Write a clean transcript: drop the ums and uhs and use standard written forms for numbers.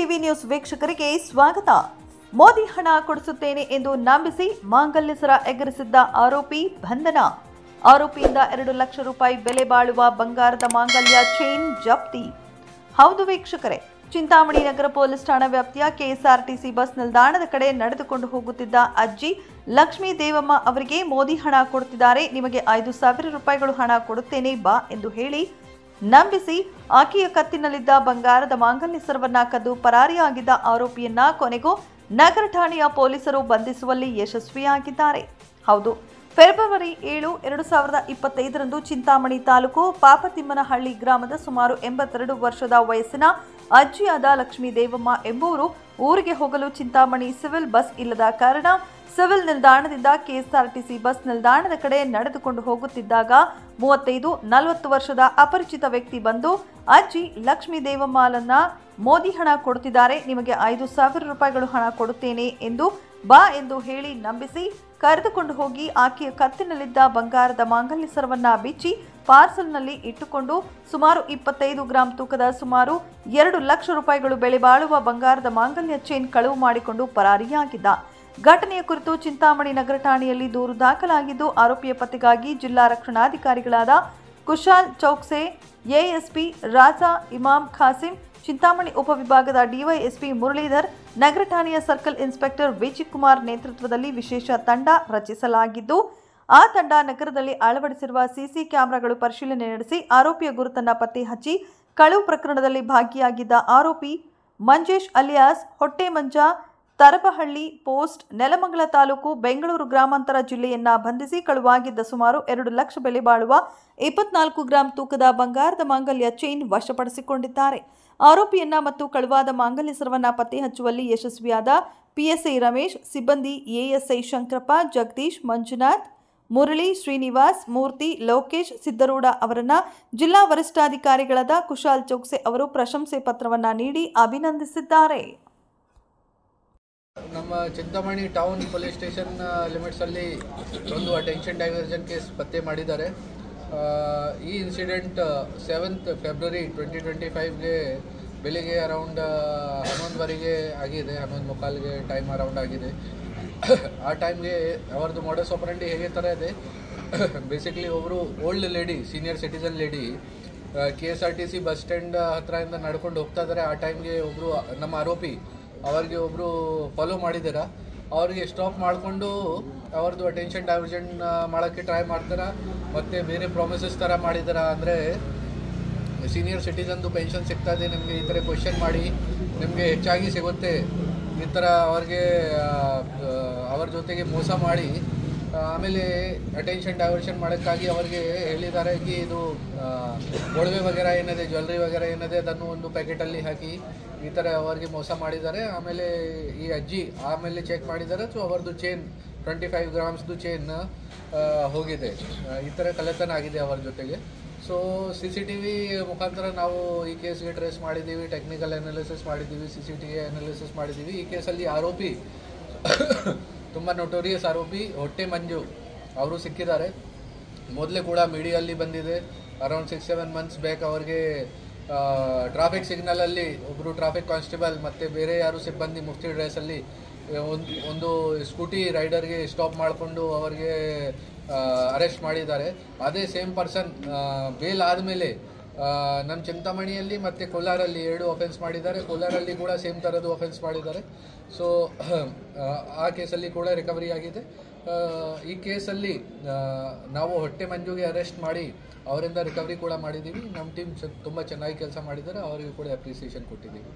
TV news ವೀಕ್ಷಕರಿಗೆ ಸ್ವಾಗತ. ಮೋದಿ ಹಣ ಕೊಡಿಸುತ್ತೇನೆ ಎಂದು ನಂಬಿಸಿ ಮಾಂಗಲ್ಯ ಸರ ಎಗರಿಸಿದ್ದ ಆರೋಪಿ ಬಂಧನ. ಆರೋಪಿಯಿಂದ 2 ಲಕ್ಷ ರೂಪಾಯಿ ಬೆಲೆ ಬಾಳುವ ಬಂಗಾರದ ಮಾಂಗಲ್ಯ ಚೈನ್ ಜಪ್ತಿ. ಹೌದು ವೀಕ್ಷಕರೇ, ಚಿಂತಾಮಣಿ ನಗರ ಪೊಲೀಸ್ ಠಾಣಾ ವ್ಯಾಪ್ತಿಯ ಕೆಎಸ್ಆರ್ಟಿಸಿ ಬಸ್ ನಿಲ್ದಾಣದ ಕಡೆ ನಡೆದುಕೊಂಡು ಹೋಗುತ್ತಿದ್ದ ಅಜ್ಜಿ ಲಕ್ಷ್ಮೀ ದೇವಮ್ಮ ಅವರಿಗೆ ಮೋದಿ ಹಣ ಕೊಡುತ್ತಿದ್ದಾರೆ, ನಿಮಗೆ 5,000 ರೂಪಾಯಿಗಳು ಹಣ ಕೊಡುತ್ತೇನೆ ಬಾ ಎಂದು ಹೇಳಿ ನಂಬಿಸಿ ಆಕೆಯ ಕತ್ತಿನಲ್ಲಿದ್ದ ಬಂಗಾರದ ಮಾಂಗಲ್ಯ ಸರವನ್ನ ಕದ್ದು ಪರಾರಿಯಾಗಿದ್ದ ಆರೋಪಿಯನ್ನ ಕೊನೆಗೂ ನಗರ ಠಾಣೆಯ ಪೊಲೀಸರು ಬಂಧಿಸುವಲ್ಲಿ ಯಶಸ್ವಿಯಾಗಿದ್ದಾರೆ. ಹೌದು, ಫೆಬ್ರವರಿ 7, 2025ರಂದು ಚಿಂತಾಮಣಿ ತಾಲೂಕು ಪಾಪತಿಮ್ಮನಹಳ್ಳಿ ಗ್ರಾಮದ ಸುಮಾರು 82 ವರ್ಷದ ವಯಸ್ಸಿನ ಅಜ್ಜಿಯಾದ ಲಕ್ಷ್ಮೀ ದೇವಮ್ಮ ಎಂಬುವರು ಊರಿಗೆ ಹೋಗಲು ಚಿಂತಾಮಣಿ ಸಿವಿಲ್ ಬಸ್ ಇಲ್ಲದ ಕಾರಣ ಸಿವಿಲ್ ನಿಲ್ದಾಣದಿಂದ ಕೆಎಸ್ಆರ್ಟಿಸಿ ಬಸ್ ನಿಲ್ದಾಣದ ಕಡೆ ನಡೆದುಕೊಂಡು ಹೋಗುತ್ತಿದ್ದಾಗ 35-40 ವರ್ಷದ ಅಪರಿಚಿತ ವ್ಯಕ್ತಿ ಬಂದು ಅಜ್ಜಿ ಲಕ್ಷ್ಮೀ ದೇವಮ್ಮಳನ್ನ ಮೋದಿ ಹಣ ಕೊಡುತ್ತಿದ್ದಾರೆ, ನಿಮಗೆ 5,000 ರೂಪಾಯಿಗಳು ಹಣ ಕೊಡುತ್ತೇನೆ ಎಂದು ಬಾ ಎಂದು ಹೇಳಿ ನಂಬಿಸಿ ಕರೆದುಕೊಂಡು ಹೋಗಿ ಆಕೆಯ ಕತ್ತಿನಲ್ಲಿದ್ದ ಬಂಗಾರದ ಮಾಂಗಲ್ಯ ಸರವನ್ನ ಬಿಚ್ಚಿ ಪಾರ್ಸಲ್ನಲ್ಲಿ ಇಟ್ಟುಕೊಂಡು ಸುಮಾರು 25 ಗ್ರಾಂ ತೂಕದ ಸುಮಾರು 2 ಲಕ್ಷ ರೂಪಾಯಿಗಳು ಬೆಲೆ ಬಾಳುವ ಬಂಗಾರದ ಮಾಂಗಲ್ಯ ಚೈನ್ ಕಳವು ಮಾಡಿಕೊಂಡು ಪರಾರಿಯಾಗಿದ್ದ ಘಟನೆಯ ಕುರಿತು ಚಿಂತಾಮಣಿ ನಗರ ಠಾಣೆಯಲ್ಲಿ ದೂರು ದಾಖಲಾಗಿದ್ದು, ಆರೋಪಿಯ ಪತ್ತೆಗಾಗಿ ಜಿಲ್ಲಾ ರಕ್ಷಣಾಧಿಕಾರಿಗಳಾದ ಕುಶಾಲ್ ಚೌಕ್ಸೆ, ಎಎಸ್ಪಿ ರಾಜಾ ಇಮಾಮ್ ಖಾಸಿಂ, ಚಿಂತಾಮಣಿ ಉಪವಿಭಾಗದ ಡಿವೈಎಸ್ಪಿ ಮುರಳೀಧರ್, ನಗರ ಠಾಣೆಯ ಸರ್ಕಲ್ ಇನ್ಸ್ಪೆಕ್ಟರ್ ವಿಜಯಕುಮಾರ್ ನೇತೃತ್ವದಲ್ಲಿ ವಿಶೇಷ ತಂಡ ರಚಿಸಲಾಗಿದ್ದು, ಆ ತಂಡ ನಗರದಲ್ಲಿ ಅಳವಡಿಸಿರುವ ಸಿಸಿ ಕ್ಯಾಮೆರಾಗಳು ಪರಿಶೀಲನೆ ನಡೆಸಿ ಆರೋಪಿಯ ಗುರುತನ್ನ ಪತ್ತೆ ಹಚ್ಚಿ ಕಳವು ಪ್ರಕರಣದಲ್ಲಿ ಭಾಗಿಯಾಗಿದ್ದ ಆರೋಪಿ ಮಂಜೇಶ್ ಅಲಿಯಾಸ್ ಹೊಟ್ಟೆಮಂಜ, ತರಬಹಳ್ಳಿ ಪೋಸ್ಟ್, ನೆಲಮಂಗಲ ತಾಲೂಕು, ಬೆಂಗಳೂರು ಗ್ರಾಮಾಂತರ ಜಿಲ್ಲೆಯನ್ನ ಬಂಧಿಸಿ ಕಳುವಾಗಿದ್ದ ಸುಮಾರು 2 ಲಕ್ಷ ಬೆಲೆ ಬಾಳುವ 24 ಗ್ರಾಂ ತೂಕದ ಬಂಗಾರದ ಮಾಂಗಲ್ಯ ಚೈನ್ ವಶಪಡಿಸಿಕೊಂಡಿದ್ದಾರೆ. ಆರೋಪಿಯನ್ನ ಮತ್ತು ಕಳುವಾದ ಮಾಂಗಲ್ಯ ಸರವನ್ನ ಪತ್ತೆ ಹಚ್ಚುವಲ್ಲಿ ಯಶಸ್ವಿಯಾದ ಪಿಎಸ್ಐ ರಮೇಶ್, ಸಿಬ್ಬಂದಿ ಎಎಸ್ಐ ಶಂಕರಪ್ಪ, ಜಗದೀಶ್, ಮಂಜುನಾಥ್, ಮುರಳಿ, ಶ್ರೀನಿವಾಸ್, ಮೂರ್ತಿ, ಲೋಕೇಶ್, ಸಿದ್ದರೂಢ ಅವರನ್ನ ಜಿಲ್ಲಾ ವರಿಷ್ಠಾಧಿಕಾರಿಗಳಾದ ಕುಶಾಲ್ ಚೌಕ್ಸೆ ಅವರು ಪ್ರಶಂಸೆ ಪತ್ರವನ್ನ ನೀಡಿ ಅಭಿನಂದಿಸಿದ್ದಾರೆ. ನಮ್ಮ ಚಿಂತಾಮಣಿ ಟೌನ್ ಪೊಲೀಸ್ ಸ್ಟೇಷನ್ ಲಿಮಿಟ್ಸಲ್ಲಿ ಒಂದು ಅಟೆನ್ಷನ್ ಡೈವರ್ಷನ್ ಕೇಸ್ ಪತ್ತೆ ಮಾಡಿದ್ದಾರೆ. ಈ ಇನ್ಸಿಡೆಂಟ್ 7th ಫೆಬ್ರವರಿ 2025ಗೆ ಬೆಳಿಗ್ಗೆ ಅರೌಂಡ್ 11:15ಗೆ ಆಗಿದೆ, 11:45ಗೆ ಟೈಮ್ ಅರೌಂಡ್ ಆಗಿದೆ. ಆ ಟೈಮ್ಗೆ ಅವ್ರದ್ದು ಮಾಡಸ್ ಆಪರೆಂಡಿ ಹೇಗೆ ಥರ ಇದೆ, ಬೇಸಿಕ್ಲಿ ಒಬ್ಬರು old lady, senior citizen lady KSRTC bus stand ಹತ್ರದಿಂದ ನಡ್ಕೊಂಡು ಹೋಗ್ತಾ ಇದ್ದಾರೆ. ಆ ಟೈಮ್ಗೆ ಒಬ್ಬರು ನಮ್ಮ ಆರೋಪಿ ಅವ್ರಿಗೆ ಒಬ್ಬರು ಫಾಲೋ ಮಾಡಿದ್ದೀರಾ, ಅವ್ರಿಗೆ ಸ್ಟಾಪ್ ಮಾಡಿಕೊಂಡು ಅವ್ರದ್ದು ಅಟೆನ್ಷನ್ ಡೈವರ್ಷನ್ ಮಾಡೋಕ್ಕೆ ಟ್ರೈ ಮಾಡ್ತಾರೆ. ಮತ್ತು ಬೇರೆ ಪ್ರಾಮಿಸಸ್ ಥರ ಮಾಡಿದಾರ, ಅಂದರೆ ಸೀನಿಯರ್ ಸಿಟಿಸನ್ದು ಪೆನ್ಷನ್ ಸಿಗ್ತಾ ಇದೆ ನಿಮಗೆ, ಈ ಥರ ಕ್ವೆಶ್ಚನ್ ಮಾಡಿ ನಿಮಗೆ ಹೆಚ್ಚಾಗಿ ಸಿಗುತ್ತೆ, ಈ ಥರ ಅವ್ರಿಗೆ ಅವ್ರ ಜೊತೆಗೆ ಮೋಸ ಮಾಡಿ ಆಮೇಲೆ ಅಟೆನ್ಷನ್ ಡೈವರ್ಷನ್ ಮಾಡೋಕ್ಕಾಗಿ ಅವ್ರಿಗೆ ಹೇಳಿದ್ದಾರೆ ಕಿ ಇದು ಒಡವೆ ವಗೇರ ಏನಿದೆ, ಜ್ಯುವೆಲ್ರಿ ವಗೇರ ಏನಿದೆ ಅದನ್ನು ಒಂದು ಪ್ಯಾಕೆಟಲ್ಲಿ ಹಾಕಿ ಈ ಥರ ಅವರಿಗೆ ಮೋಸ ಮಾಡಿದ್ದಾರೆ. ಆಮೇಲೆ ಈ ಅಜ್ಜಿ ಆಮೇಲೆ ಚೆಕ್ ಮಾಡಿದ್ದಾರೆ, ಸೊ ಅವ್ರದ್ದು ಚೈನ್ 25 ಗ್ರಾಮ್ಸ್ದು ಚೈನ್ ಹೋಗಿದೆ, ಈ ಥರ ಕಳ್ಳತನ ಆಗಿದೆ ಅವರ ಜೊತೆಗೆ. ಸೊ CCTV ಮುಖಾಂತರ ನಾವು ಈ ಕೇಸ್ಗೆ ಟ್ರೇಸ್ ಮಾಡಿದ್ದೀವಿ, ಟೆಕ್ನಿಕಲ್ ಅನಾಲಿಸಿಸ್ ಮಾಡಿದ್ದೀವಿ, CCTV ಅನಾಲಿಸಿಸ್ ಮಾಡಿದ್ದೀವಿ. ಈ ಕೇಸಲ್ಲಿ ಆರೋಪಿ ತುಂಬ ನೊಟೋರಿಯಸ್ ಆರೋಪಿ ಹೊಟ್ಟೆ ಮಂಜು ಅವರು ಸಿಕ್ಕಿದ್ದಾರೆ. ಮೊದಲೇ ಕೂಡ ಮೀಡಿಯಲ್ಲಿ ಬಂದಿದೆ, ಅರೌಂಡ್ 6-7 ಮಂತ್ಸ್ ಬ್ಯಾಕ್ ಅವ್ರಿಗೆ ಟ್ರಾಫಿಕ್ ಸಿಗ್ನಲಲ್ಲಿ ಒಬ್ಬರು ಟ್ರಾಫಿಕ್ ಕಾನ್ಸ್ಟೇಬಲ್ ಮತ್ತು ಬೇರೆ ಯಾರು ಸಿಬ್ಬಂದಿ ಮುಫ್ತಿ ಡ್ರೆಸ್ಸಲ್ಲಿ ಒಂದು ಸ್ಕೂಟಿ ರೈಡರ್ಗೆ ಸ್ಟಾಪ್ ಮಾಡಿಕೊಂಡು ಅವ್ರಿಗೆ ಅರೆಸ್ಟ್ ಮಾಡಿದ್ದಾರೆ. ಅದೇ ಸೇಮ್ ಪರ್ಸನ್ ಬೇಲ್ ಆದಮೇಲೆ ನಮ್ಮ ಚಿಂತಾಮಣಿಯಲ್ಲಿ ಮತ್ತು ಕೋಲಾರಲ್ಲಿ 2 ಅಫೆನ್ಸ್ ಮಾಡಿದ್ದಾರೆ, ಕೋಲಾರಲ್ಲಿ ಕೂಡ ಸೇಮ್ ಥರದ್ದು ಅಫೆನ್ಸ್ ಮಾಡಿದ್ದಾರೆ. ಸೊ ಆ ಕೇಸಲ್ಲಿ ಕೂಡ ರಿಕವರಿ ಆಗಿದೆ. ಈ ಕೇಸಲ್ಲಿ ನಾವು ಹೊಟ್ಟೆ ಮಂಜುಗೆ ಅರೆಸ್ಟ್ ಮಾಡಿ ಅವರಿಂದ ರಿಕವರಿ ಕೂಡ ಮಾಡಿದ್ದೀವಿ. ನಮ್ಮ ಟೀಮ್ ತುಂಬ ಚೆನ್ನಾಗಿ ಕೆಲಸ ಮಾಡಿದ್ದಾರೆ, ಅವರಿಗೂ ಕೂಡ ಅಪ್ರಿಸಿಯೇಷನ್ ಕೊಟ್ಟಿದ್ದೀವಿ.